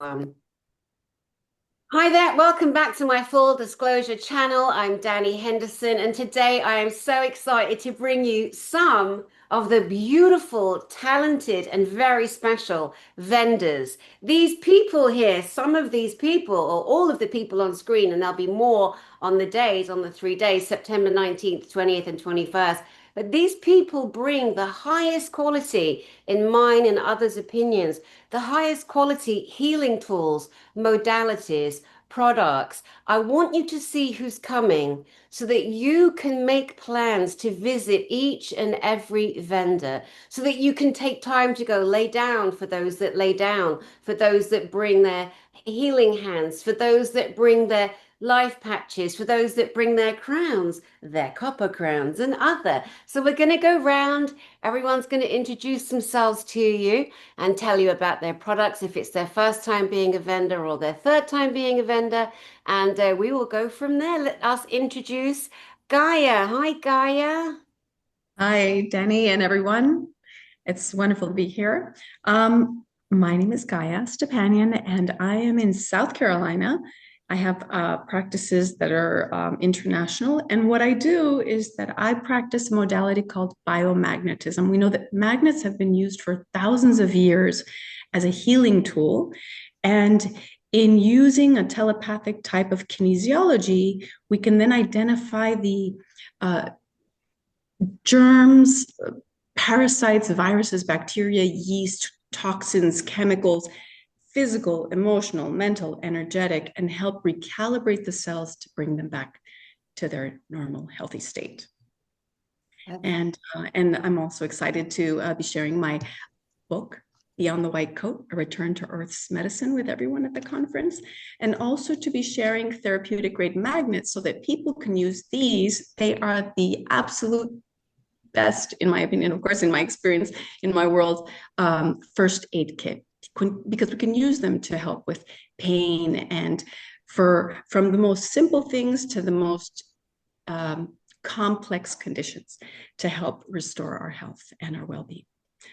Um, Hi there, welcome back to my full disclosure channel. I'm Danny Henderson, and today I am so excited to bring you some of the beautiful, talented, and very special vendors. These people here, some of these people, or all of the people on screen, and there'll be more on the 3 days, September 19th, 20th, and 21st. But these people bring the highest quality, in mine and others' opinions, the highest quality healing tools, modalities, products. I want you to see who's coming so that you can make plans to visit each and every vendor, so that you can take time to go lay down for those that lay down, for those that bring their healing hands, for those that bring their life patches, for those that bring their crowns, their copper crowns, and other. So we're going to go round. Everyone's going to introduce themselves to you and tell you about their products if it's their first time being a vendor or their third time being a vendor. And we will go from there. Let us introduce Gaia. Hi, Gaia. Hi, Danny and everyone. It's wonderful to be here. My name is Gaia Stepanian, and I am in South Carolina. I have practices that are international, and what I do is that I practice a modality called biomagnetism. We know that magnets have been used for thousands of years as a healing tool, and in using a telepathic type of kinesiology, we can then identify the uh, germs, parasites, viruses, bacteria, yeast, toxins, chemicals, physical, emotional, mental, energetic, and help recalibrate the cells to bring them back to their normal, healthy state. And I'm also excited to be sharing my book, Beyond the White Coat, A Return to Earth's Medicine, with everyone at the conference, and also to be sharing therapeutic grade magnets so that people can use these. They are the absolute best, in my opinion, of course, in my experience, in my world, first aid kit, because we can use them to help with pain and from the most simple things to the most complex conditions to help restore our health and our well-being.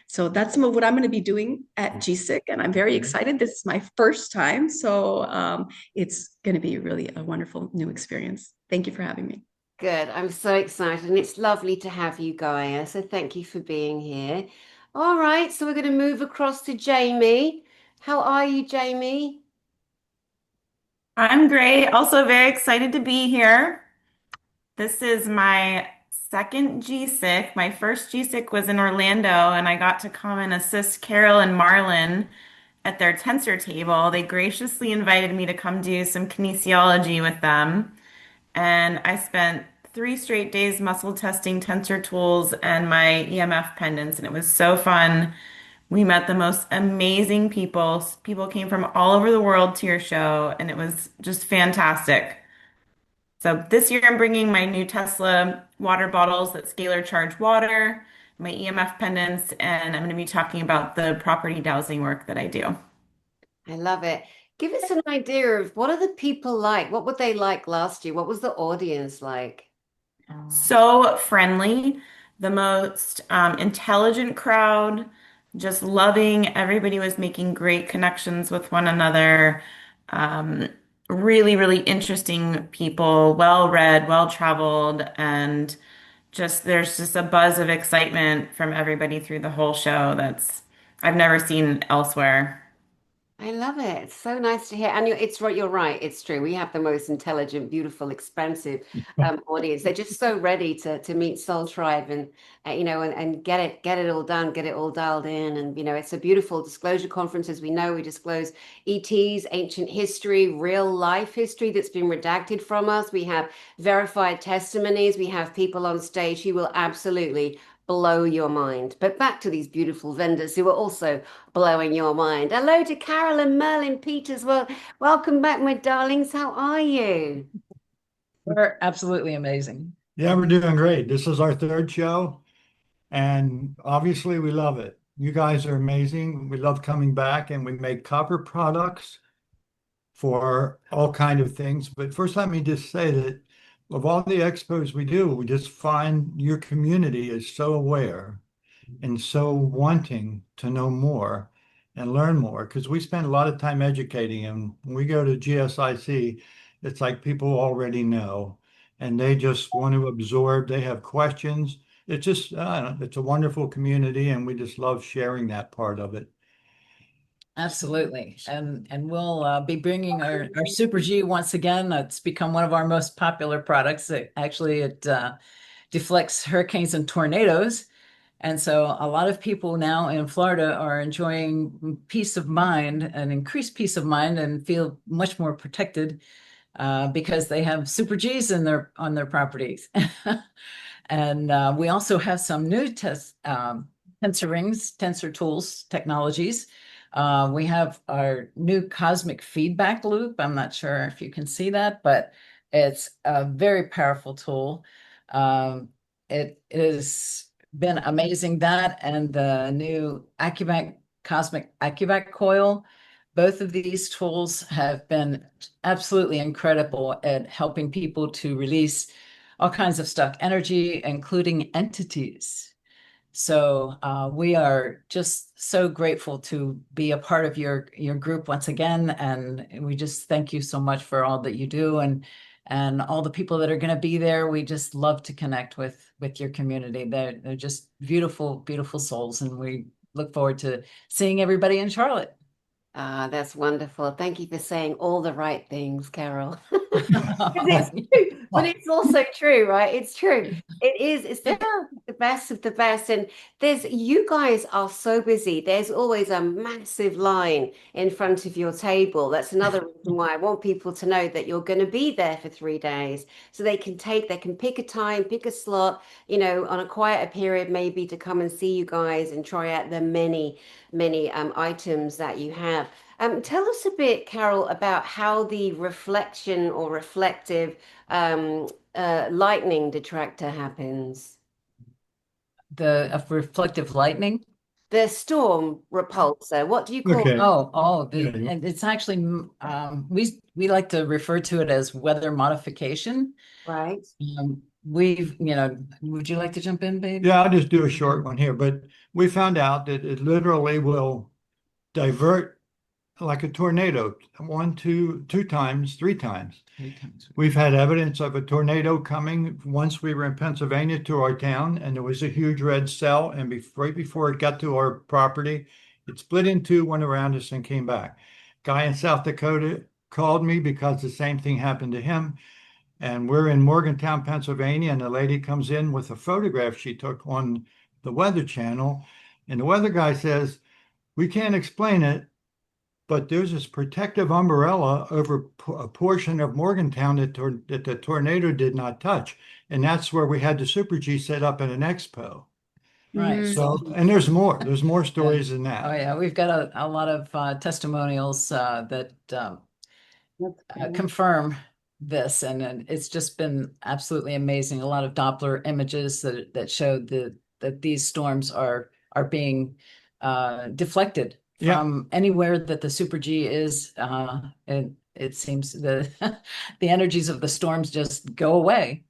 So that's some of what I'm going to be doing at GSIC, and I'm very excited. This is my first time, so it's going to be really a wonderful new experience. Thank you for having me. Good. I'm so excited, and it's lovely to have you, Gaia. So thank you for being here. All right, so we're going to move across to Jamie. How are you, Jamie? I'm great. Also very excited to be here. This is my second GSIC. My first GSIC was in Orlando, and I got to come and assist Carol and Marlin at their tensor table. They graciously invited me to come do some kinesiology with them, and I spent 3 straight days muscle testing tensor tools and my EMF pendants, and it was so fun. We met the most amazing people. People came from all over the world to your show, and it was just fantastic. So this year I'm bringing my new Tesla water bottles that scalar charge water, my EMF pendants, and I'm going to be talking about the property dowsing work that I do. I love it. Give us an idea of what are the people like? What were they like last year? What was the audience like? So friendly, the most intelligent crowd, just loving. Everybody was making great connections with one another. Um, Really, really interesting people, well read, well traveled, and just there's just a buzz of excitement from everybody through the whole show that's I've never seen elsewhere. I love it. It's so nice to hear. And it's right, you're right. It's true. We have the most intelligent, beautiful, expansive audience. They're just so ready to meet Soul Tribe and and get it all done, get it all dialed in. And it's a beautiful disclosure conference. As we know, we disclose ETs, ancient history, real life history that's been redacted from us. We have verified testimonies. We have people on stage who will absolutely blow your mind. But back to these beautiful vendors who are also blowing your mind. Hello to Carol and Merlin Peters. Well, welcome back, my darlings. How are you? We're absolutely amazing. Yeah, we're doing great. This is our third show, and obviously we love it. You guys are amazing. We love coming back, and we make copper products for all kind of things. But first, let me just say that of all the expos we do, we just find your community is so aware and so wanting to know more. and learn more because we spend a lot of time educating them. When we go to GSIC, it's like people already know and they just want to absorb. They have questions. It's just, I don't know, it's a wonderful community and we just love sharing that part of it. Absolutely. And we'll be bringing our Super G once again. It's become one of our most popular products. It deflects hurricanes and tornadoes. And so a lot of people now in Florida are enjoying peace of mind and increased peace of mind and feel much more protected because they have Super Gs in on their properties. And we also have some new tensor rings, tensor tools technologies. We have our new cosmic feedback loop. I'm not sure if you can see that, but it's a very powerful tool. It has been amazing, that and the new AccuVac cosmic AccuVac coil. Both of these tools have been absolutely incredible at helping people to release all kinds of stuck energy, including entities. So we are just so grateful to be a part of your group once again, and we just thank you so much for all that you do, and all the people that are going to be there. We just love to connect with your community. They're just beautiful, beautiful souls, and we look forward to seeing everybody in Charlotte. Ah, that's wonderful. Thank you for saying all the right things, Carol. It's true, but it's also true, right? It's true. It is. It's Yeah. the best of the best. And you guys are so busy. There's always a massive line in front of your table. That's another reason why I want people to know that you're going to be there for 3 days. So they can pick a time, pick a slot, on a quieter period, maybe to come and see you guys and try out the many items that you have. Tell us a bit, Carol, about how the reflection or reflective lightning detractor happens. The reflective lightning. The storm repulsor. What do you call it? Okay. Yeah. And it's actually we like to refer to it as weather modification. Right. Would you like to jump in, babe? Yeah, I'll just do a short one here, but we found out that it literally will divert like a tornado, one, two times, 3 times. 3 times. We've had evidence of a tornado coming. Once we were in Pennsylvania to our town, and there was a huge red cell, and right before it got to our property, it split in two, went around us, and came back. Guy in South Dakota called me because the same thing happened to him. And we're in Morgantown, Pennsylvania, and the lady comes in with a photograph she took on the Weather Channel. And the weather guy says, we can't explain it, but there's this protective umbrella over a portion of Morgantown that the tornado did not touch. And that's where we had the Super G set up at an expo. Right. So, and there's more stories than that. Oh yeah, we've got a lot of testimonials that confirm this, and it's just been absolutely amazing. A lot of Doppler images that show that these storms are being deflected Yeah. from anywhere that the Super G is. And it seems the the energies of the storms just go away.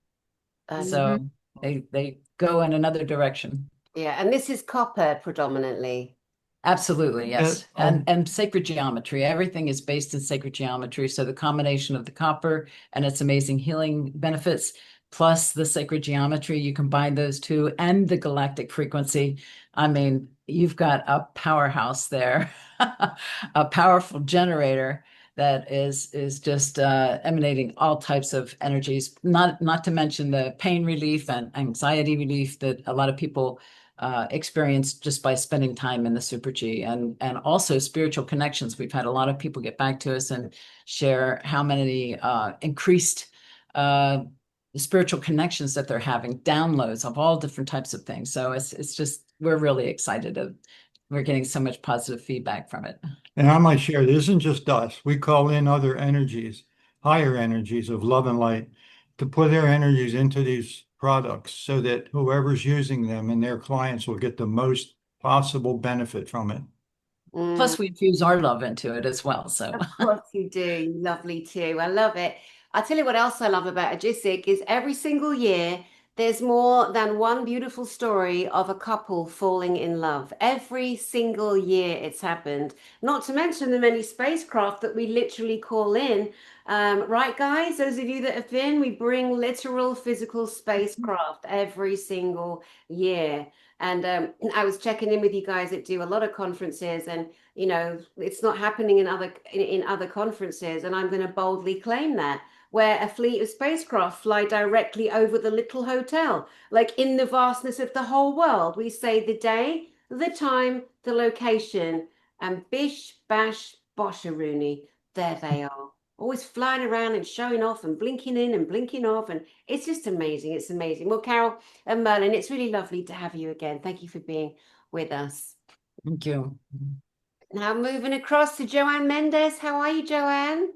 So they go in another direction. Yeah, and this is copper predominantly. Absolutely, yes. And, And sacred geometry. Everything is based in sacred geometry. So the combination of the copper and its amazing healing benefits, plus the sacred geometry, you combine those two and the galactic frequency. I mean, you've got a powerhouse there, a powerful generator that is just emanating all types of energies, not to mention the pain relief and anxiety relief that a lot of people experience just by spending time in the Super G, and also spiritual connections. We've had a lot of people get back to us and share how many increased spiritual connections that they're having, downloads of all different types of things. So it's just, we're really excited. We're getting so much positive feedback from it. And I might share, this isn't just us. We call in other energies, higher energies of love and light, to put their energies into these products so that whoever's using them and their clients will get the most possible benefit from it. Plus, we infuse our love into it as well. So, of course you do. Lovely too. I love it. I'll tell you what else I love about a GSIC is every single year There's more than one beautiful story of a couple falling in love. Every single year it's happened. Not to mention the many spacecraft that we literally call in. Right, guys? Those of you that have been, we bring literal physical spacecraft every single year. And I was checking in with you guys that do a lot of conferences, and it's not happening in other conferences. And I'm going to boldly claim that where a fleet of spacecraft fly directly over the little hotel, like in the vastness of the whole world. We say the day, the time, the location, and bish, bash, bosharoonie, there they are. Always flying around and showing off and blinking in and blinking off. And it's just amazing. It's amazing. Well, Carol and Merlin, it's really lovely to have you again. Thank you for being with us. Thank you. Now moving across to Joanne Mendes. How are you, Joanne?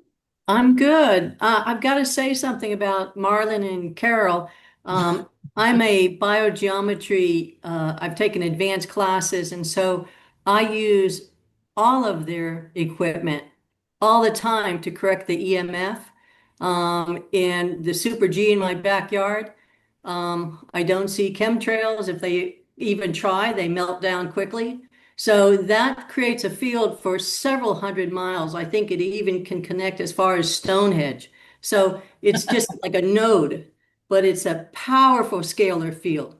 I'm good. I've got to say something about Marlon and Carol. Um, I'm a biogeometry, I've taken advanced classes, and so I use all of their equipment all the time to correct the EMF. And the Super G in my backyard, I don't see chemtrails. If they even try, they melt down quickly. So that creates a field for several hundred miles. I think it even can connect as far as Stonehenge. So it's just like a node, but it's a powerful scalar field.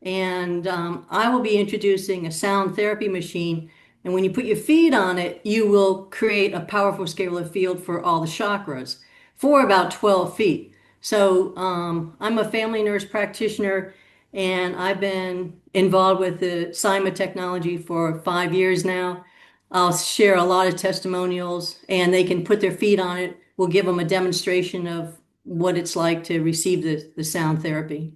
And I will be introducing a sound therapy machine. And when you put your feet on it, you will create a powerful scalar field for all the chakras for about 12 feet. So I'm a family nurse practitioner, and I've been involved with the SIMA technology for 5 years now. I'll share a lot of testimonials, and they can put their feet on it. We'll give them a demonstration of what it's like to receive the sound therapy.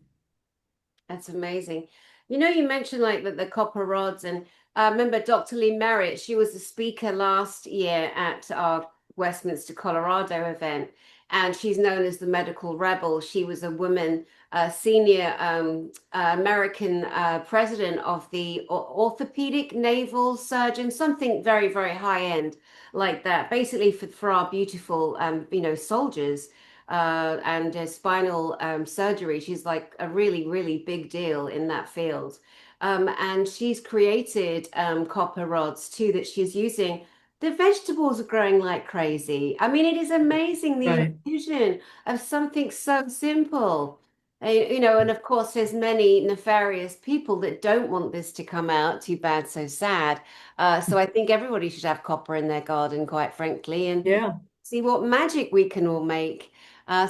That's amazing. You mentioned like the copper rods, and I remember Dr. Lee Merritt. She was a speaker last year at our Westminster, Colorado event, and she's known as the medical rebel. She was a woman, senior American president of the orthopedic naval surgeon, something very, very high end like that, basically for our beautiful, soldiers and spinal surgery. She's like a really, really big deal in that field. And she's created copper rods too that she's using. The vegetables are growing like crazy. I mean, it is amazing the Right. infusion of something so simple. And of course, there's many nefarious people that don't want this to come out. Too bad, so sad. So I think everybody should have copper in their garden, quite frankly, and Yeah. see what magic we can all make.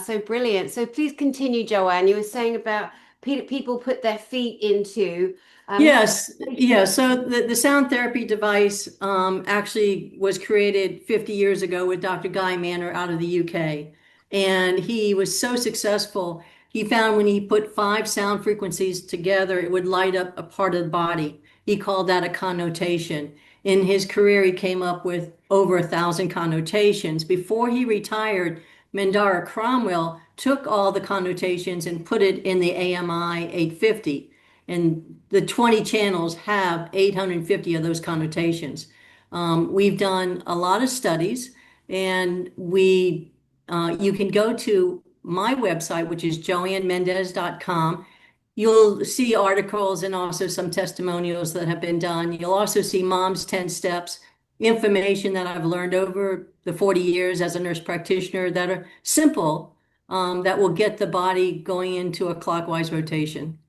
So brilliant. So please continue, Joanne. You were saying about people put their feet into. How Yes, yeah. So the sound therapy device actually was created 50 years ago with Dr. Guy Manor out of the UK. And he was so successful, he found when he put five sound frequencies together, it would light up a part of the body. He called that a connotation. In his career, he came up with over 1,000 connotations. Before he retired, Mandara Cromwell took all the connotations and put it in the AMI 850. And the 20 channels have 850 of those connotations. We've done a lot of studies, and you can go to my website, which is joannemendez.com. You'll see articles and also some testimonials that have been done. You'll also see Mom's 10 Steps, information that I've learned over the 40 years as a nurse practitioner that are simple, that will get the body going into a clockwise rotation.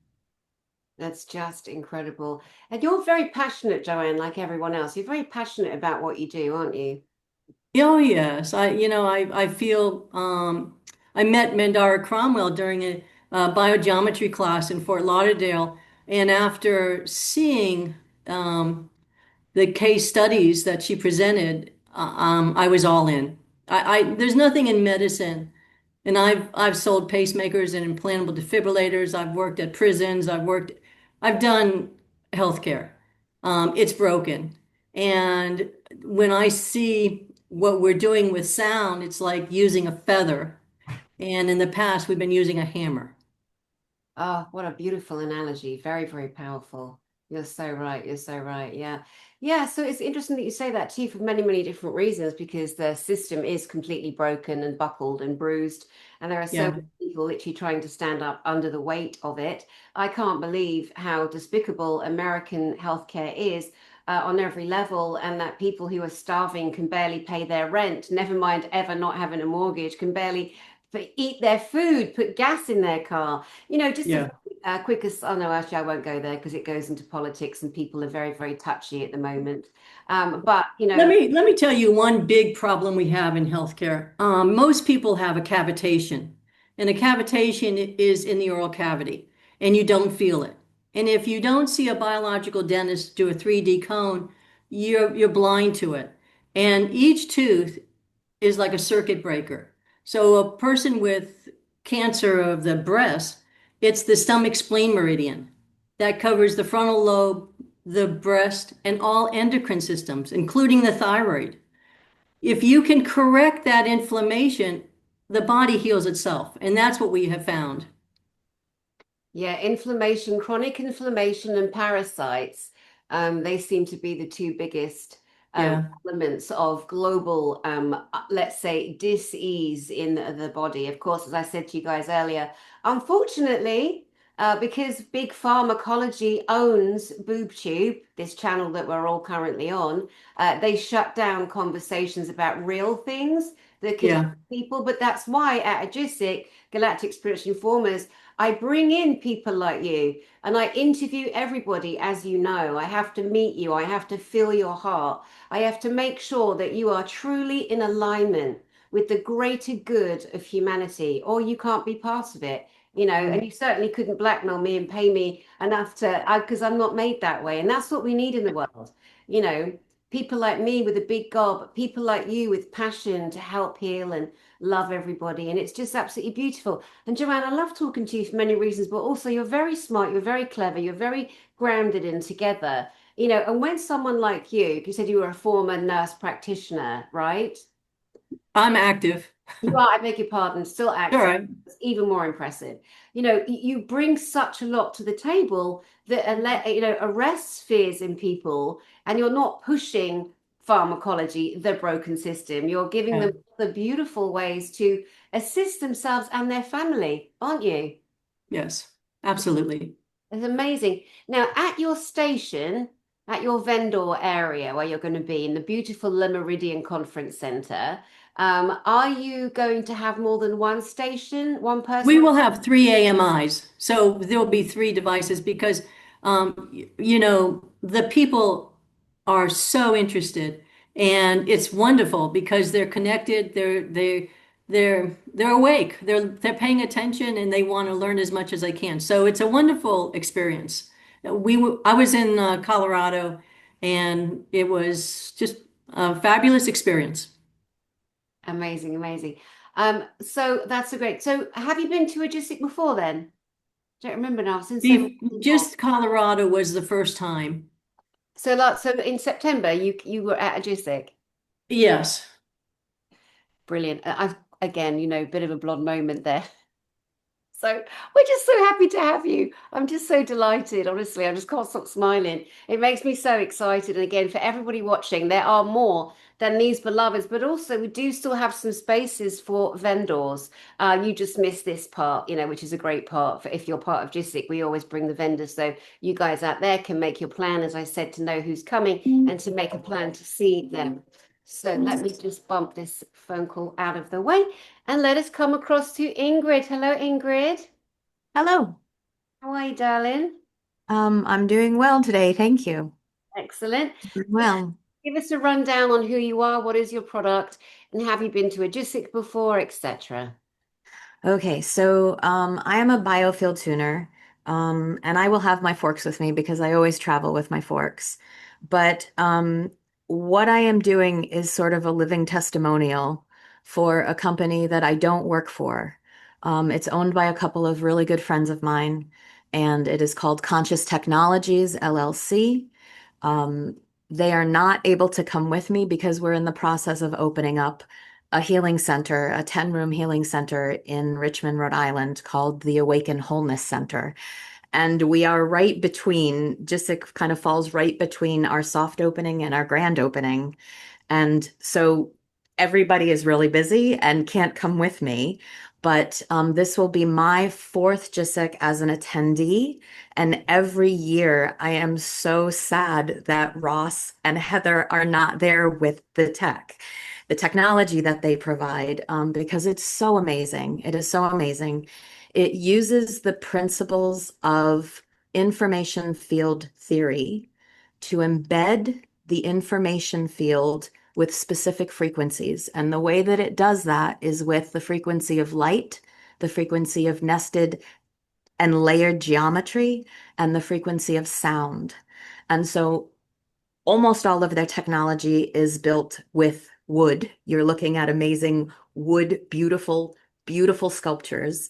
That's just incredible. And you're very passionate, Joanne, like everyone else. You're very passionate about what you do, aren't you? Oh yes, I feel I met Mandara Cromwell during a biogeometry class in Fort Lauderdale, and after seeing the case studies that she presented, I was all in. There's nothing in medicine, and I've sold pacemakers and implantable defibrillators. I've worked at prisons. I've done healthcare. It's broken, and when I see what we're doing with sound, it's like using a feather. And in the past, we've been using a hammer. Oh, what a beautiful analogy. Very, very powerful. You're so right. You're so right. Yeah. Yeah, so it's interesting that you say that too for many, many different reasons because the system is completely broken and buckled and bruised, and there are so Yeah. many people literally trying to stand up under the weight of it. I can't believe how despicable American healthcare is on every level, and that people who are starving can barely pay their rent, never mind ever not having a mortgage, can barely eat their food, put gas in their car. Just a Yeah. quick as oh no, actually I won't go there because it goes into politics and people are very, very touchy at the moment. But Let me tell you one big problem we have in healthcare. Most people have a cavitation, and a cavitation is in the oral cavity, and you don't feel it. And if you don't see a biological dentist do a 3D cone, you're blind to it. And each tooth is like a circuit breaker. So a person with cancer of the breast, it's the stomach spleen meridian that covers the frontal lobe, the breast, and all endocrine systems, including the thyroid. If you can correct that inflammation, the body heals itself. And that's what we have found. yeah, inflammation, chronic inflammation, and parasites, they seem to be the two biggest Yeah. elements of global, let's say, dis-ease in the body. Of course, as I said to you guys earlier, unfortunately, because Big Pharmacology owns BoobTube, this channel that we're all currently on, they shut down conversations about real things that could help Yeah. people. But that's why at GSIC, Galactic Spiritual Informers, I bring in people like you and I interview everybody, as you know. I have to meet you. I have to feel your heart. I have to make sure that you are truly in alignment with the greater good of humanity, or you can't be part of it. And you certainly couldn't blackmail me and pay me enough because I'm not made that way. And that's what we need in the world. You know, people like me with a big gob, people like you with passion to help heal and love everybody. And it's just absolutely beautiful. And Joanne, I love talking to you for many reasons, but also you're very smart, you're very clever, you're very grounded in together. And when someone like you said you were a former nurse practitioner, right? I'm active. You are, I beg your pardon, still All active. right. It's even more impressive. You bring such a lot to the table that arrests fears in people, and you're not pushing pharmacology, the broken system. You're giving Yeah. them the beautiful ways to assist themselves and their family, aren't you? Yes. Absolutely. It's amazing. Now, at your station, at your vendor area where you're going to be in the beautiful Le Meridian Conference Center, are you going to have more than one station, one We person? will have three AMIs. So there'll be three devices because, the people are so interested and it's wonderful because they're connected. They're awake. They're paying attention and they want to learn as much as they can. So it's a wonderful experience. I was in Colorado and it was just a fabulous experience. Amazing, amazing. So that's a great. So have you been to a GSIC before then? Don't remember now. I've seen so many before. Just Colorado was the first time. So in September, you were at a GSIC. Yes. Brilliant. I've again, bit of a blonde moment there. So we're just so happy to have you. I'm just so delighted. Honestly, I just can't stop smiling. It makes me so excited. And again, for everybody watching, there are more than these beloveds, but also we do still have some spaces for vendors. You just missed this part, which is a great part for if you're part of GSIC. We always bring the vendors, so you guys out there can make your plan, as I said, to know who's coming and to make a plan to see them. So let me just bump this phone call out of the way. And let us come across to Ingrid. Hello, Ingrid. Hello. How are you, darling? I'm doing well today, thank you. Excellent. Doing well. Give us a rundown on who you are, what is your product, and have you been to a GSIC before, etc. Okay, so I am a biofield tuner, and I will have my forks with me because I always travel with my forks. But what I am doing is sort of a living testimonial for a company that I don't work for. It's owned by a couple of really good friends of mine, and it is called Conscious Technologies, LLC. Um, they are not able to come with me because we're in the process of opening up a healing center, a 10-room healing center in Richmond, Rhode Island called the Awaken Wholeness Center. And we are right between, just it kind of falls right between our soft opening and our grand opening. And so everybody is really busy and can't come with me. But this will be my fourth GSIC as an attendee. And every year I am so sad that Ross and Heather are not there with the technology that they provide, because it's so amazing. It is so amazing. It uses the principles of information field theory to embed the information field with specific frequencies. And the way that it does that is with the frequency of light, the frequency of nested and layered geometry, and the frequency of sound. And so almost all of their technology is built with wood. You're looking at amazing wood, beautiful, beautiful sculptures.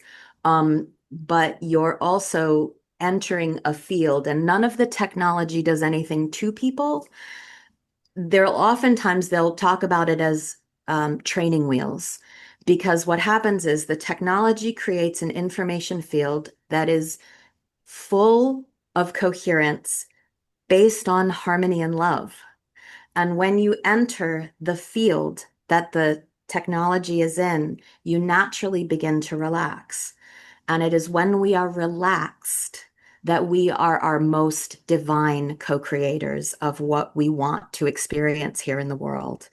But you're also entering a field, and none of the technology does anything to people. They'll talk about it as training wheels, because what happens is the technology creates an information field that is full of coherence based on harmony and love. And when you enter the field that the technology is in, you naturally begin to relax. And it is when we are relaxed that we are our most divine co-creators of what we want to experience here in the world.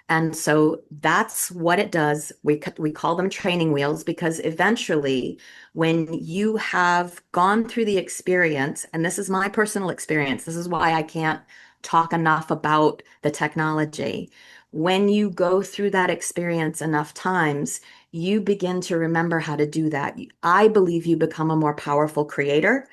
And so that's what it does. We call them training wheels, because eventually, when you have gone through the experience, and this is my personal experience, this is why I can't talk enough about the technology. When you go through that experience enough times, you begin to remember how to do that. I believe you become a more powerful creator.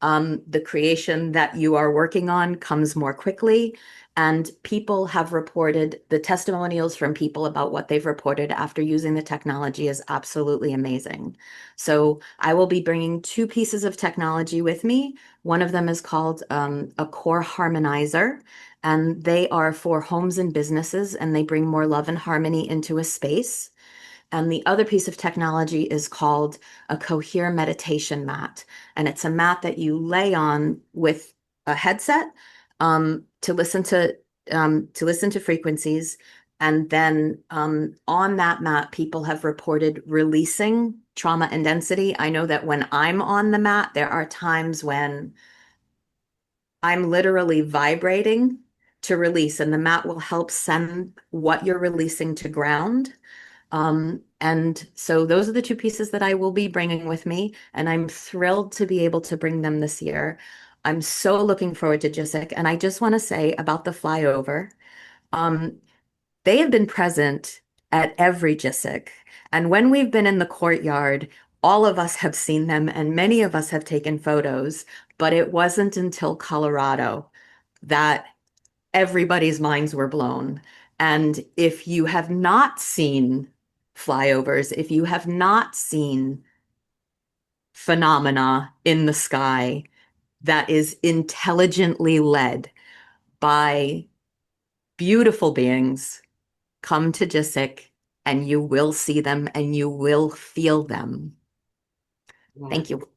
The creation that you are working on comes more quickly. And people have reported, the testimonials from people about what they've reported after using the technology is absolutely amazing. So I will be bringing two pieces of technology with me. One of them is called a core harmonizer, and they are for homes and businesses, and they bring more love and harmony into a space. And the other piece of technology is called a Cohere meditation mat. And it's a mat that you lay on with a headset, to listen to frequencies. And then on that mat, people have reported releasing trauma and density. I know that when I'm on the mat, there are times when I'm literally vibrating to release, and the mat will help send what you're releasing to ground. And so those are the two pieces that I will be bringing with me, and I'm thrilled to be able to bring them this year. I'm so looking forward to GSIC, and I just want to say about the flyover. Um, they have been present at every GSIC, and when we've been in the courtyard, all of us have seen them, and many of us have taken photos, but it wasn't until Colorado that everybody's minds were blown. And if you have not seen flyovers, if you have not seen phenomena in the sky that is intelligently led by beautiful beings, come to GSIC and you will see them and you will feel them. Yeah. Thank you.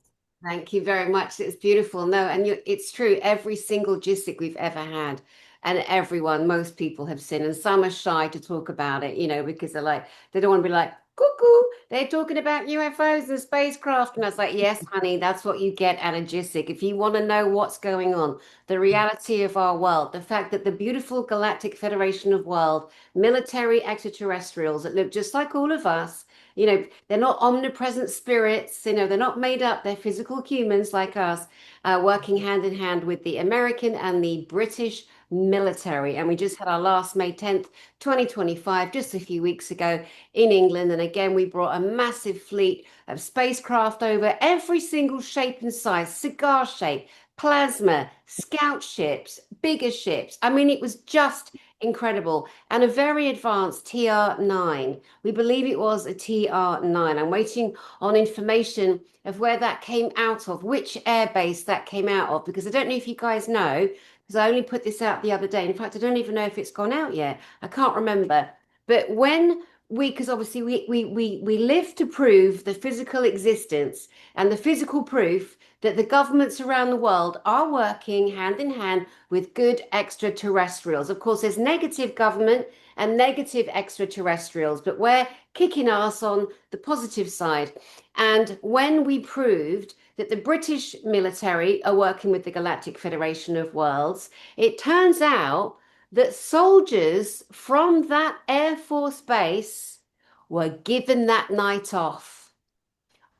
Thank you very much. It's beautiful. No, and it's true. Every single GSIC we've ever had, and most people have seen, and some are shy to talk about it, because they don't want to be like, cuckoo, they're talking about UFOs and spacecraft. And I was like, yes, honey, that's what you get at a GSIC. If you want to know what's going on, the reality of our world, the fact that the beautiful Galactic Federation of World, military extraterrestrials that look just like all of us, they're not omnipresent spirits, they're not made up, they're physical humans like us, working hand in hand with the American and the British military. And we just had our last May 10th, 2025, just a few weeks ago in England. And again, we brought a massive fleet of spacecraft over, every single shape and size, cigar shape, plasma, scout ships, bigger ships. I mean, it was just incredible. And a very advanced TR9. We believe it was a TR9. I'm waiting on information of where that came out of, which airbase that came out of, because I don't know if you guys know, because I only put this out the other day. In fact, I don't even know if it's gone out yet. I can't remember. But when because obviously we live to prove the physical existence and the physical proof that the governments around the world are working hand in hand with good extraterrestrials. Of course, there's negative government and negative extraterrestrials, but we're kicking ass on the positive side. And when we proved that the British military are working with the Galactic Federation of Worlds, it turns out that soldiers from that Air Force base were given that night off.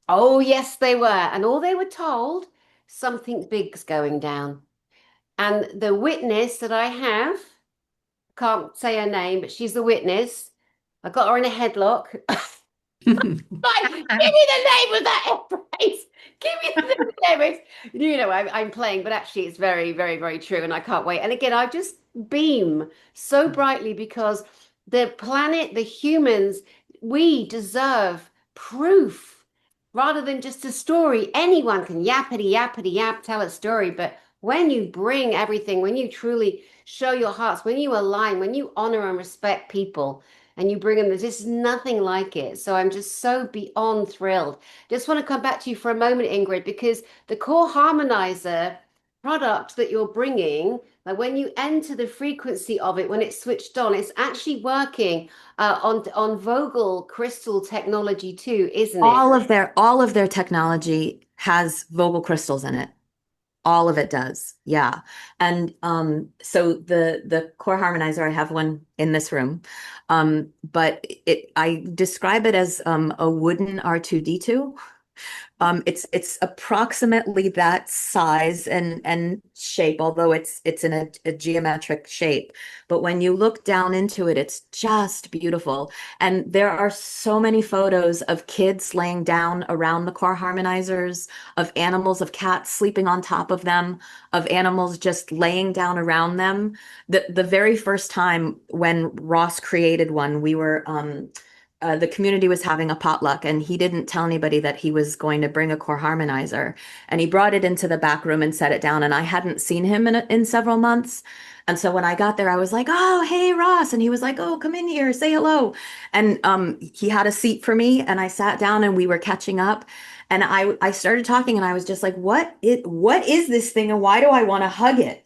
Oh, yes, they were. And all they were told, something big's going down. And the witness that I have, can't say her name, but she's the witness. I got her in a headlock. Like, give me the name of that embrace. Give me the name of the embrace. You know, I'm playing, but actually, it's very, very, very true, and I can't wait. And again, I just beam so brightly because the planet, the humans, we deserve proof rather than just a story. Anyone can yappity yappity yap, tell a story, but when you bring everything, when you truly show your hearts, when you align, when you honor and respect people and you bring them, there's just nothing like it. So I'm just so beyond thrilled. Just want to come back to you for a moment, Ingrid, because the core harmonizer product that you're bringing, like when you enter the frequency of it, when it's switched on, it's actually working on Vogel crystal technology too, isn't it? All of their technology has Vogel crystals in it. All of it does. Yeah. And so the core harmonizer, I have one in this room. But I describe it as a wooden R2D2. It's approximately that size and shape, although it's in a geometric shape. But when you look down into it, it's just beautiful. And there are so many photos of kids laying down around the core harmonizers, of animals, of cats sleeping on top of them, of animals just laying down around them. The very first time when Ross created one, we were the community was having a potluck and he didn't tell anybody that he was going to bring a core harmonizer, and he brought it into the back room and set it down, and I hadn't seen him in several months. And so when I got there, I was like, "Oh, hey, Ross." And he was like, "Oh, come in here, say hello." And he had a seat for me and I sat down and we were catching up. And I started talking and I was just like, what is this thing and why do I want to hug it?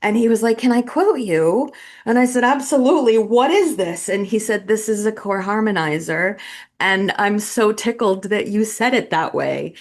And he was like, "Can I quote you?" And I said, "Absolutely. What is this?" And he said, "This is a core harmonizer. And I'm so tickled that you said it that way,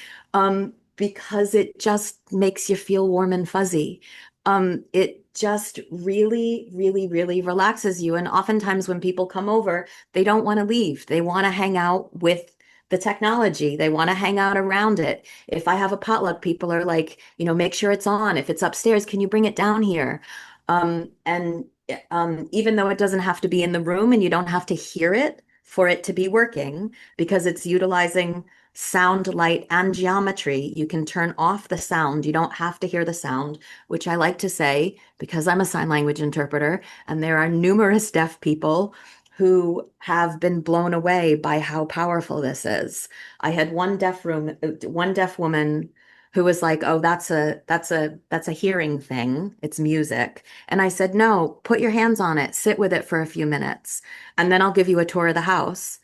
because it just makes you feel warm and fuzzy. It just really, really, really relaxes you. And oftentimes when people come over, they don't want to leave. They want to hang out with the technology. They want to hang out around it. If I have a potluck, people are like, make sure it's on. If it's upstairs, can you bring it down here? And even though it doesn't have to be in the room and you don't have to hear it for it to be working, because it's utilizing sound, light, and geometry, you can turn off the sound. You don't have to hear the sound, which I like to say because I'm a sign language interpreter, and there are numerous deaf people who have been blown away by how powerful this is. I had one deaf woman who was like, "Oh, that's a hearing thing. It's music." And I said, "No, put your hands on it, sit with it for a few minutes, and then I'll give you a tour of the house."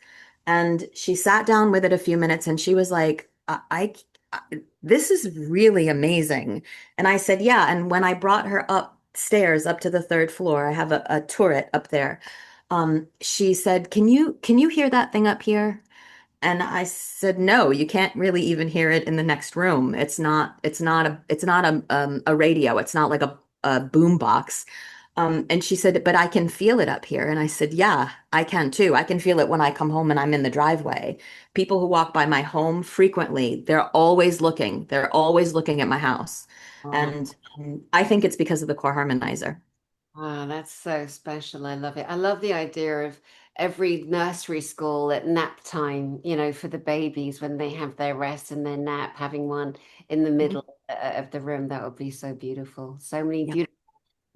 And she sat down with it a few minutes and she was like, this is really amazing." And I said, "Yeah." And when I brought her upstairs, up to the third floor, I have a turret up there. She said, can you hear that thing up here?" And I said, "No, you can't really even hear it in the next room. It's not a radio. It's not like a boom box." And she said, "But I can feel it up here." And I said, "Yeah, I can too. I can feel it when I come home and I'm in the driveway. People who walk by my home frequently, they're always looking. They're always looking at my house." Oh. And I think it's because of the core harmonizer. Wow, that's so special. I love it. I love the idea of every nursery school at nap time, for the babies when they have their rest and their nap, having one in the Mhm. middle of the room. That would be so beautiful. So many Yeah. beautiful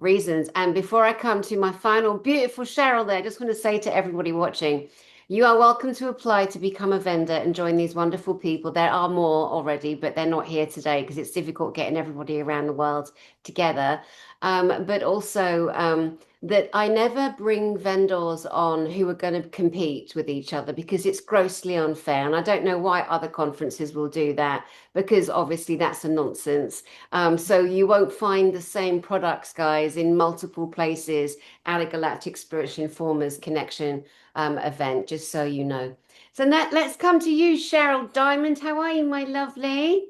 reasons. And before I come to my final beautiful Cheryl there, I just want to say to everybody watching, you are welcome to apply to become a vendor and join these wonderful people. There are more already, but they're not here today because it's difficult getting everybody around the world together. But also, that I never bring vendors on who are going to compete with each other because it's grossly unfair. And I don't know why other conferences will do that because obviously that's a nonsense. So you won't find the same products, guys, in multiple places at a Galactic Spiritual Informers Connection event, just so you know. So let's come to you, Cheryl Diamond. How are you, my lovely?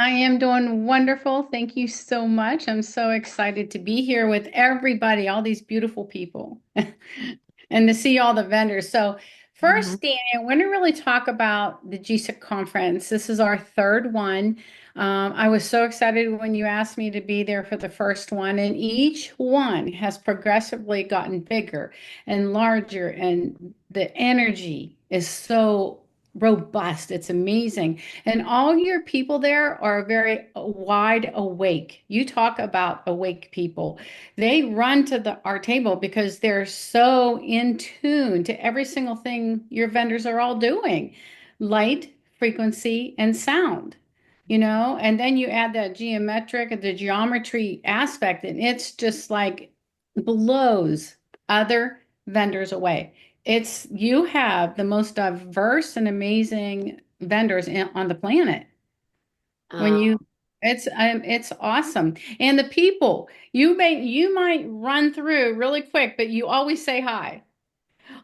I am doing wonderful. Thank you so much. I'm so excited to be here with everybody, all these beautiful people, and to see all the vendors. So, Mhm. first, Danny, I want to really talk about the GSIC conference. This is our third one. I was so excited when you asked me to be there for the first one, and each one has progressively gotten bigger and larger, and the energy is so robust. It's amazing. And all your people there are very wide awake. You talk about awake people. They run to our table because they're so in tune to every single thing your vendors are all doing. Light, frequency, and sound. And then you add that the geometry aspect, and it's just like blows other vendors away. You have the most diverse and amazing vendors on the planet. When Uh, it's awesome. And the people, you might run through really quick, but you always say hi.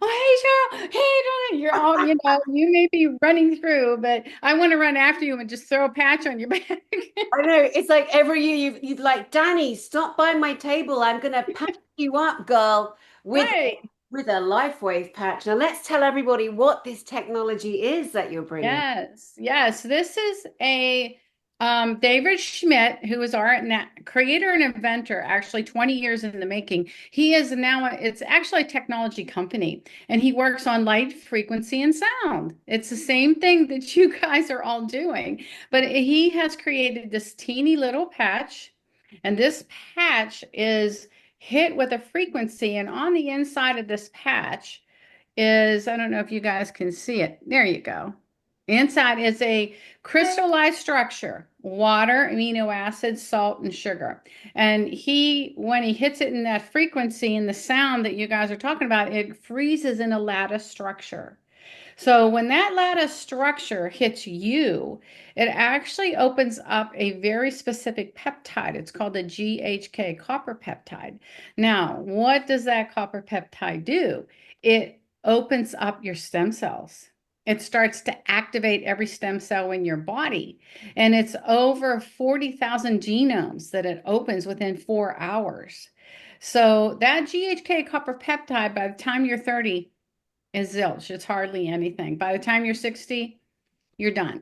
Oh, hey, Cheryl. Hey, Donna. You may be running through, but I want to run after you and just throw a patch on your back. I know it's like every year you'd like, Danny, stop by my table. I'm gonna patch you up, girl, with Right. with a LifeWave patch. Now let's tell everybody what this technology is that you're bringing. Yes, yes. This is a David Schmidt, who is our creator and inventor, actually 20 years in the making. He is now, it's actually a technology company, and he works on light, frequency, and sound. It's the same thing that you guys are all doing, but he has created this teeny little patch, and this patch is hit with a frequency, and on the inside of this patch is, I don't know if you guys can see it. There you go. Inside is a crystallized structure, water, amino acids, salt, and sugar. And when he hits it in that frequency and the sound that you guys are talking about, it freezes in a lattice structure. So when that lattice structure hits you, it actually opens up a very specific peptide. It's called the GHK copper peptide. Now, what does that copper peptide do? It opens up your stem cells. It starts to activate every stem cell in your body. And it's over 40,000 genomes that it opens within 4 hours. So that GHK copper peptide, by the time you're 30, is zilch. It's hardly anything. By the time you're 60, you're done.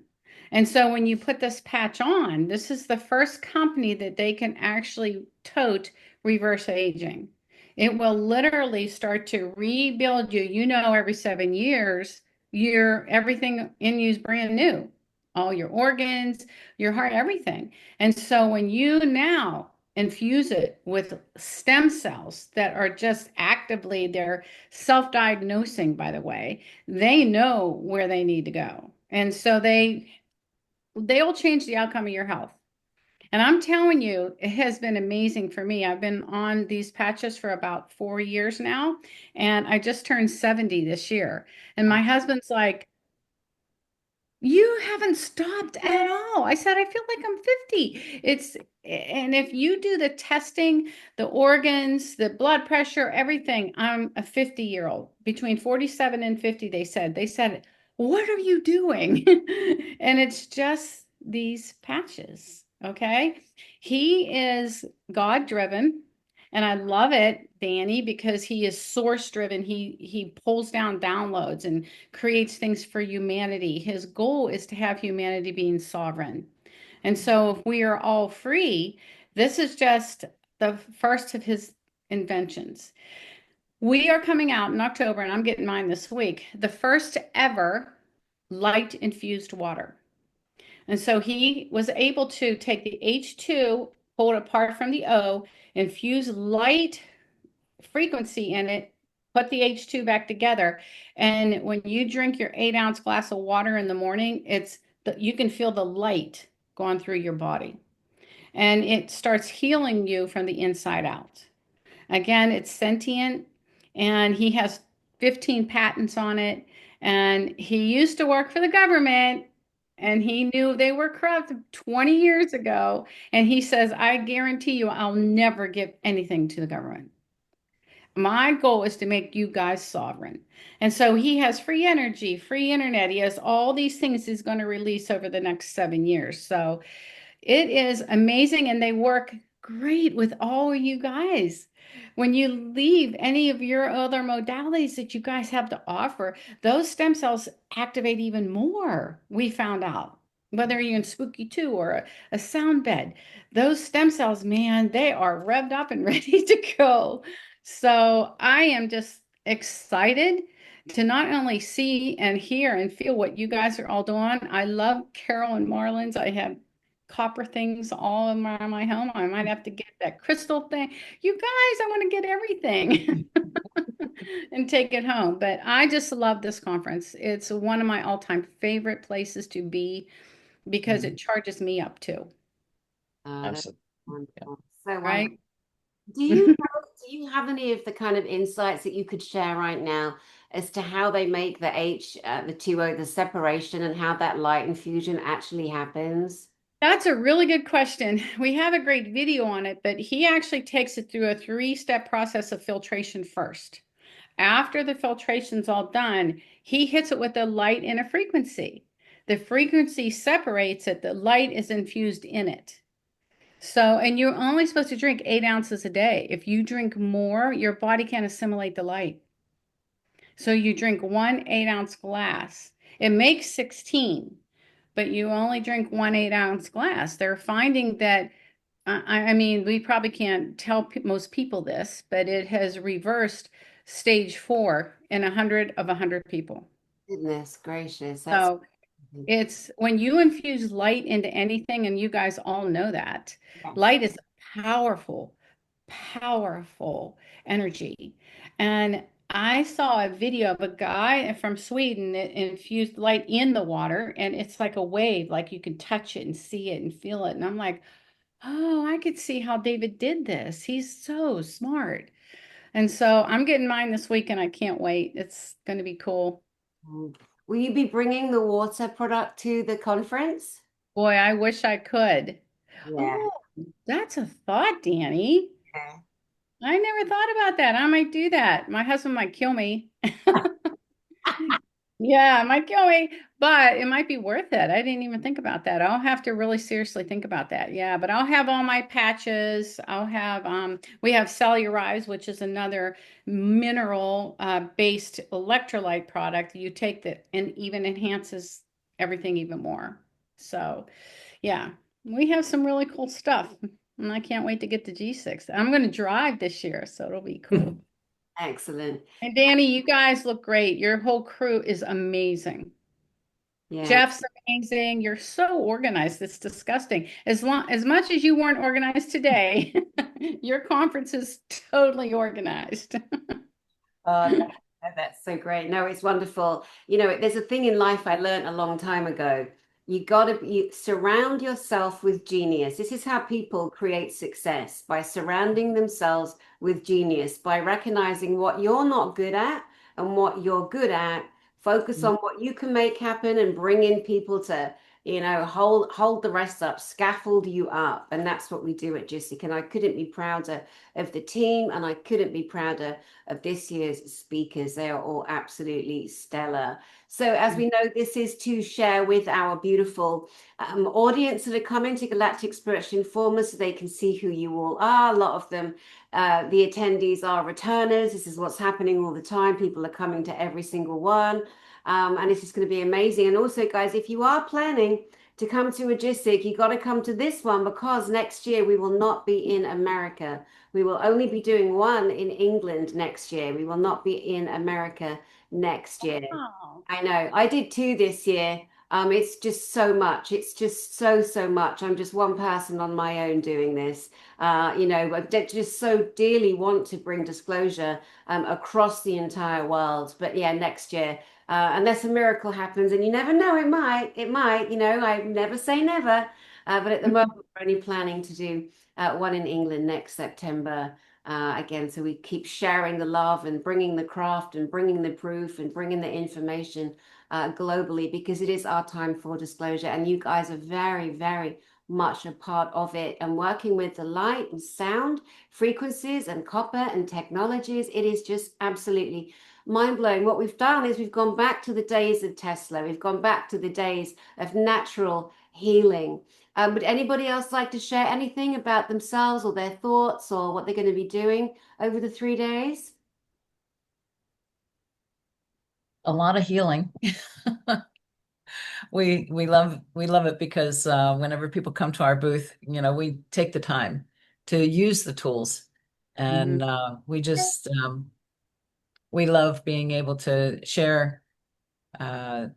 And so when you put this patch on, this is the first company that they can actually tote reverse aging. It will literally start to rebuild you. Every 7 years, everything in you is brand new. All your organs, your heart, everything. And so when you now infuse it with stem cells that are just actively, they're self-diagnosing, by the way, they know where they need to go. And so they'll change the outcome of your health. And I'm telling you, it has been amazing for me. I've been on these patches for about 4 years now, and I just turned 70 this year. And my husband's like, you haven't stopped at all. I said, I feel like I'm 50. And if you do the testing, the organs, the blood pressure, everything, I'm a 50-year-old. Between 47 and 50, they said, what are you doing? And it's just these patches. Okay. He is God driven. And I love it, Danny, because he is source driven. He pulls down downloads and creates things for humanity. His goal is to have humanity being sovereign. And so if we are all free, this is just the first of his inventions. We are coming out in October, and I'm getting mine this week, the first ever light infused water. And so he was able to take the H2, pull it apart from the O, infuse light frequency in it, put the H2 back together. And when you drink your 8-ounce glass of water in the morning, you can feel the light going through your body. And it starts healing you from the inside out. Again, it's sentient, and he has 15 patents on it. And he used to work for the government, and he knew they were corrupt 20 years ago. And he says, I guarantee you, I'll never give anything to the government. My goal is to make you guys sovereign. And so he has free energy, free internet. He has all these things he's going to release over the next 7 years. So it is amazing, and they work great with all you guys. When you leave any of your other modalities that you guys have to offer, those stem cells activate even more, we found out. Whether you're in Spooky 2 or a sound bed, those stem cells, man, they are revved up and ready to go. So I am just excited to not only see and hear and feel what you guys are all doing. I love Carol and Marlin's. I have copper things all around my home. I might have to get that crystal thing. You guys, I want to get everything and take it home. But I just love this conference. It's one of my all-time favorite places to be because it charges me up too. That's Absolutely. wonderful. So Right? wonderful. Do you have any of the kind of insights that you could share right now as to how they make the 2O, the separation, and how that light infusion actually happens? That's a really good question. We have a great video on it, but he actually takes it through a 3-step process of filtration first. After the filtration's all done, he hits it with a light and a frequency. The frequency separates it, the light is infused in it. So, and you're only supposed to drink 8 ounces a day. If you drink more, your body can't assimilate the light. So you drink one 8-ounce glass. It makes 16, but you only drink one 8-ounce glass. They're finding that, I mean, we probably can't tell most people this, but it has reversed stage 4 in 100 of 100 people. Goodness gracious, that's So it's when you infuse light into anything, and you guys all know that yes. light is powerful, powerful energy. And I saw a video of a guy from Sweden that infused light in the water, and it's like a wave, like you can touch it and see it and feel it. And I'm like, oh, I could see how David did this. He's so smart. And so I'm getting mine this week, and I can't wait. It's going to be cool. Will you be bringing the water product to the conference? Boy, I wish I could. Yeah. Oh, that's a thought, Danny. Yeah. I never thought about that. I might do that. My husband might kill me. Yeah, it might kill me, but it might be worth it. I didn't even think about that. I'll have to really seriously think about that. Yeah, but I'll have all my patches. I'll have we have Cellurize, which is another mineral based electrolyte product you take that and even enhances everything even more. So, yeah, we have some really cool stuff. And I can't wait to get to G6. I'm going to drive this year, so it'll be cool. Excellent. And Danny, you guys look great. Your whole crew is amazing. Yeah. Jeff's amazing. You're so organized. It's disgusting. As much as you weren't organized today, your conference is totally organized. That's so great. No, it's wonderful. There's a thing in life I learned a long time ago. You surround yourself with genius. This is how people create success, by surrounding themselves with genius, by recognizing what you're not good at and what you're good at. Focus on what you can make happen and bring in people to, hold the rest up, scaffold you up. And that's what we do at GSIC. And I couldn't be prouder of the team, and I couldn't be prouder of this year's speakers. They are all absolutely stellar. So as we know, this is to share with our beautiful audience that are coming to Galactic Spiritual Informers so they can see who you all are. A lot of them, the attendees are returners. This is what's happening all the time. People are coming to every single one. And this is going to be amazing. And also, guys, if you are planning to come to a GSIC, you got to come to this one, because next year we will not be in America. We will only be doing one in England next year. We will not be in America next year. Oh. I know. I did 2 this year. It's just so much. It's just so much. I'm just one person on my own doing this. I just so dearly want to bring disclosure across the entire world. But yeah, next year, unless a miracle happens, and you never know, it might, I never say never. But at the moment, we're only planning to do one in England next September. again, so we keep sharing the love and bringing the craft and bringing the proof and bringing the information globally, because it is our time for disclosure. And you guys are very, very much a part of it, and working with the light and sound frequencies and copper and technologies. It is just absolutely mind-blowing. What we've done is we've gone back to the days of Tesla. We've gone back to the days of natural healing. Would anybody else like to share anything about themselves or their thoughts or what they're going to be doing over the 3 days? A lot of healing. We love it because whenever people come to our booth, we take the time to use the tools, and we love being able to share uh,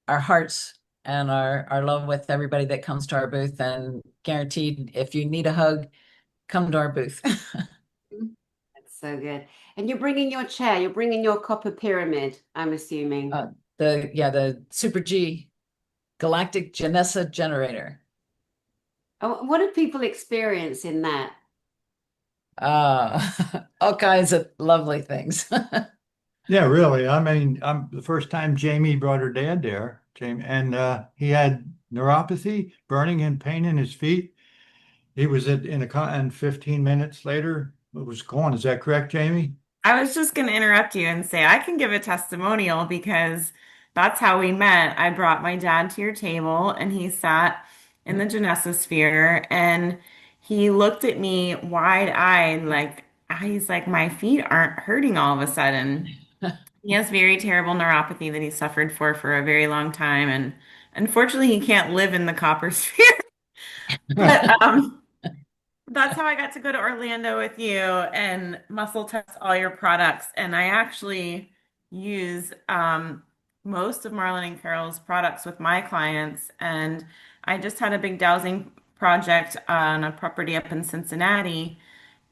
our hearts and our love with everybody that comes to our booth. And guaranteed, if you need a hug, come to our booth. That's so good. And you're bringing your chair, you're bringing your copper pyramid, I'm assuming. The Super G Galactic Janessa generator. Oh, what do people experience in that? All kinds of lovely things. Yeah, really. I mean, the first time Jamie brought her dad there, Jamie, and he had neuropathy, burning and pain in his feet. He was and 15 minutes later, it was gone. Is that correct, Jamie? I was just going to interrupt you and say I can give a testimonial because that's how we met. I brought my dad to your table and he sat in the Genesisphere and he looked at me wide-eyed like he's like, my feet aren't hurting all of a sudden. He has very terrible neuropathy that he suffered for a very long time, and unfortunately he can't live in the copper sphere. But that's how I got to go to Orlando with you and muscle test all your products. And I actually use most of Merlin and Carol's products with my clients. And I just had a big dowsing project on a property up in Cincinnati.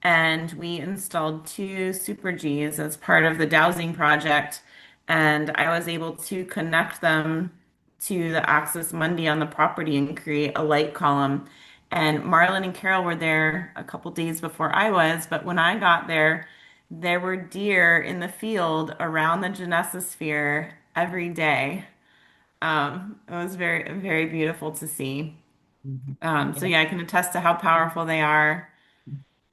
And we installed two Super Gs as part of the dowsing project. And I was able to connect them to the Axis Mundi on the property and create a light column. And Marlon and Carol were there a couple days before I was, but when I got there, there were deer in the field around the Genesisphere every day. It was very, very beautiful to see. So yeah, I can attest to how powerful they are,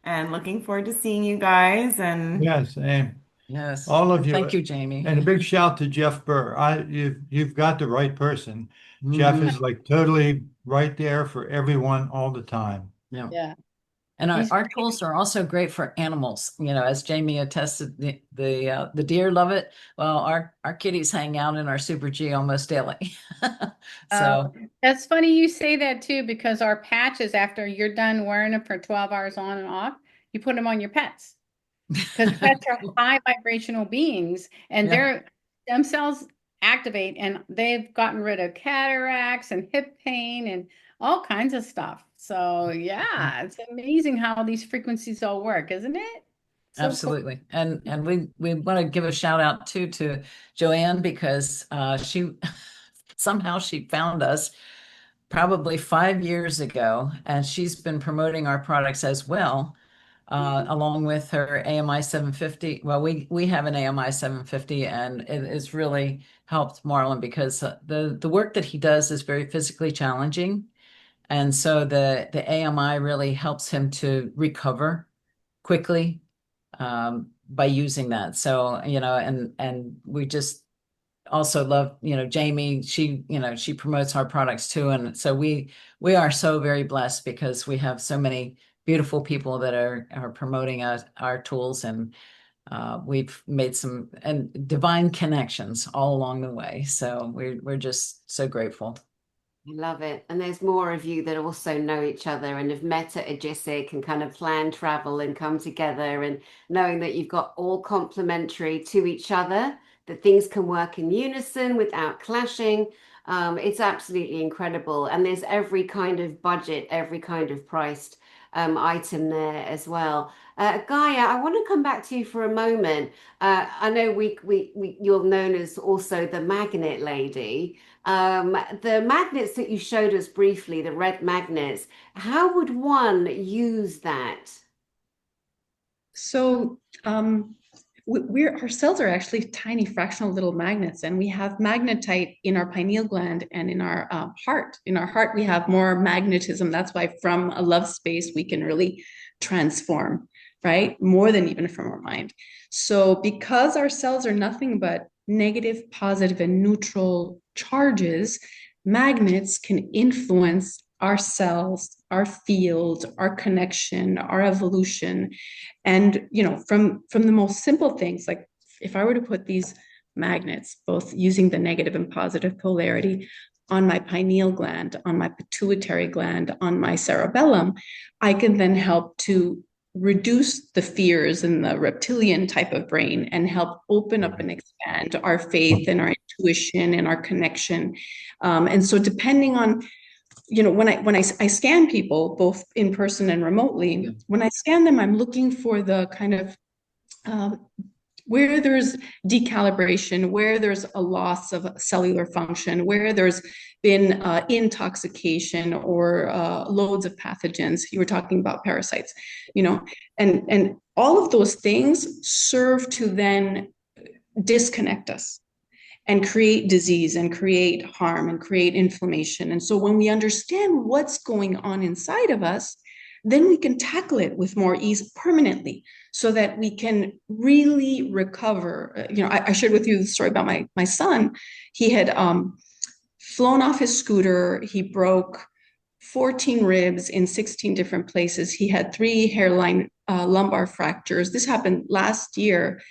and looking forward to seeing you guys. And Yes, and Yes. all of you. Thank you, Jamie. And a big shout to Jeff Burr. You've got the right person. Jeff is like totally right there for everyone all the time. Yeah. Yeah. And He's our tools are also great for animals. As Jamie attested, the deer love it. Well, our kitties hang out in our Super G almost daily. So That's funny you say that too, because our patches, after you're done wearing them for 12 hours on and off, you put them on your pets. Because pets are high vibrational beings and Yeah. their stem cells activate, and they've gotten rid of cataracts and hip pain and all kinds of stuff. So yeah, it's amazing how these frequencies all work, isn't it? So cool. Absolutely. And we want to give a shout out too to Joanne, because she somehow she found us probably 5 years ago, and she's been promoting our products as well, along with her AMI 750. Well, we have an AMI 750, and it has really helped Marlon because the work that he does is very physically challenging, and so the AMI really helps him to recover quickly by using that. So, and we just also love, Jamie, she promotes our products too. And so we are so very blessed because we have so many beautiful people that are promoting our tools, and we've made some and divine connections all along the way. So we're just so grateful. I love it. And there's more of you that also know each other and have met at a GSIC and kind of plan travel and come together, and knowing that you've got all complementary to each other, that things can work in unison without clashing. It's absolutely incredible. And there's every kind of budget, every kind of priced item there as well. Gaia, I want to come back to you for a moment. I know you're known as also the magnet lady. The magnets that you showed us briefly, the red magnets, how would one use that? So our cells are actually tiny fractional little magnets, and we have magnetite in our pineal gland and in our heart. In our heart, we have more magnetism. That's why from a love space, we can really transform, right? More than even from our mind. So because our cells are nothing but negative, positive, and neutral charges, magnets can influence our cells, our field, our connection, our evolution. And from the most simple things, like if I were to put these magnets, both using the negative and positive polarity, on my pineal gland, on my pituitary gland, on my cerebellum, I can then help to reduce the fears in the reptilian type of brain and help open up and expand our faith and our intuition and our connection. And so depending on, when I scan people both in person and remotely, when I scan them, I'm looking for the kind of where there's decalibration, where there's a loss of cellular function, where there's been intoxication or loads of pathogens. You were talking about parasites, and all of those things serve to then disconnect us and create disease and create harm and create inflammation. And so when we understand what's going on inside of us, then we can tackle it with more ease permanently so that we can really recover. I shared with you the story about my son. He had flown off his scooter. He broke 14 ribs in 16 different places. He had 3 hairline lumbar fractures. This happened last year.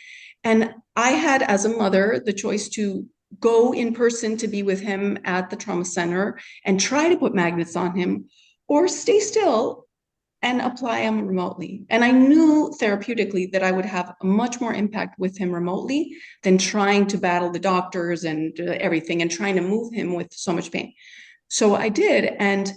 And I had, as a mother, the choice to go in person to be with him at the trauma center and try to put magnets on him, or stay still and apply them remotely. And I knew therapeutically that I would have a much more impact with him remotely than trying to battle the doctors and everything and trying to move him with so much pain. So I did. And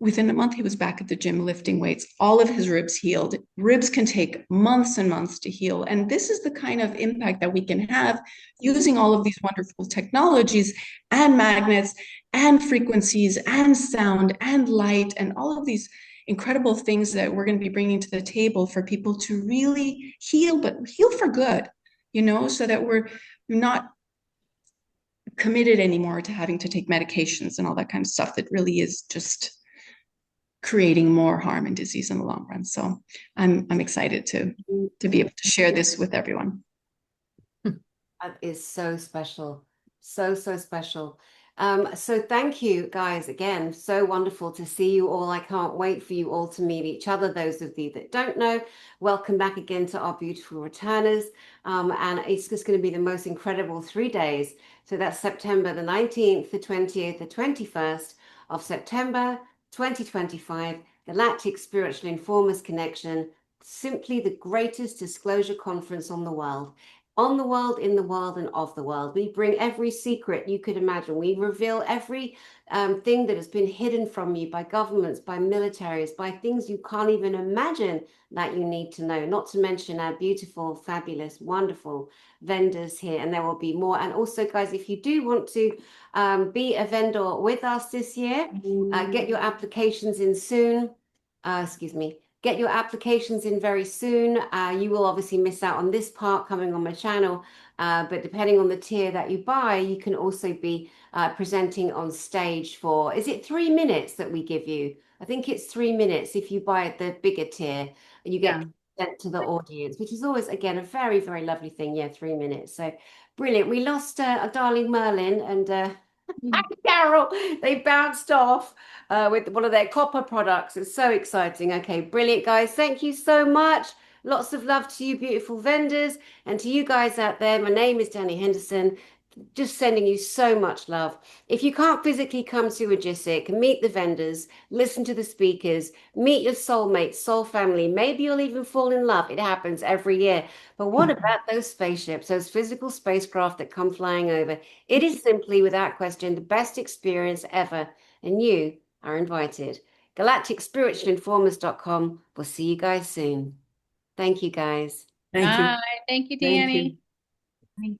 within a month, he was back at the gym lifting weights. All of his ribs healed. Ribs can take months and months to heal. And this is the kind of impact that we can have using all of these wonderful technologies and magnets and frequencies and sound and light and all of these incredible things that we're going to be bringing to the table for people to really heal, but heal for good, so that we're not committed anymore to having to take medications and all that kind of stuff that really is just creating more harm and disease in the long run. So I'm excited to be able to share this with everyone. That is so special. So special. So thank you guys again. So wonderful to see you all. I can't wait for you all to meet each other. Those of you that don't know, welcome back again to our beautiful returners. And it's just going to be the most incredible 3 days. So that's September the 19th, the 20th, the 21st of September 2025, Galactic Spiritual Informers Connection, simply the greatest disclosure conference on the world, in the world, and of the world. We bring every secret you could imagine. We reveal every thing that has been hidden from you by governments, by militaries, by things you can't even imagine that you need to know, not to mention our beautiful, fabulous, wonderful vendors here, and there will be more. And also, guys, if you do want to be a vendor with us this year, get your applications in soon. Get your applications in very soon. You will obviously miss out on this part coming on my channel, but depending on the tier that you buy, you can also be presenting on stage for, is it 3 minutes that we give you? I think it's 3 minutes if you buy the bigger tier, and you get sent to the audience, which is always, again, a very, very lovely thing. Yeah, 3 minutes. So brilliant. We lost a darling Merlin and Carol. They bounced off with one of their copper products. It's so exciting. Okay, brilliant, guys. Thank you so much. Lots of love to you, beautiful vendors, and to you guys out there. My name is Danny Henderson. Just sending you so much love. If you can't physically come to a GSIC, meet the vendors, listen to the speakers, meet your soulmates, soul family. Maybe you'll even fall in love. It happens every year. But what about those spaceships, those physical spacecraft that come flying over? It is simply, without question, the best experience ever. And you are invited. GalacticSpiritualinformers.com. We'll see you guys soon. Thank you, guys. Thank you. Bye. Thank you, Thank Danny. you.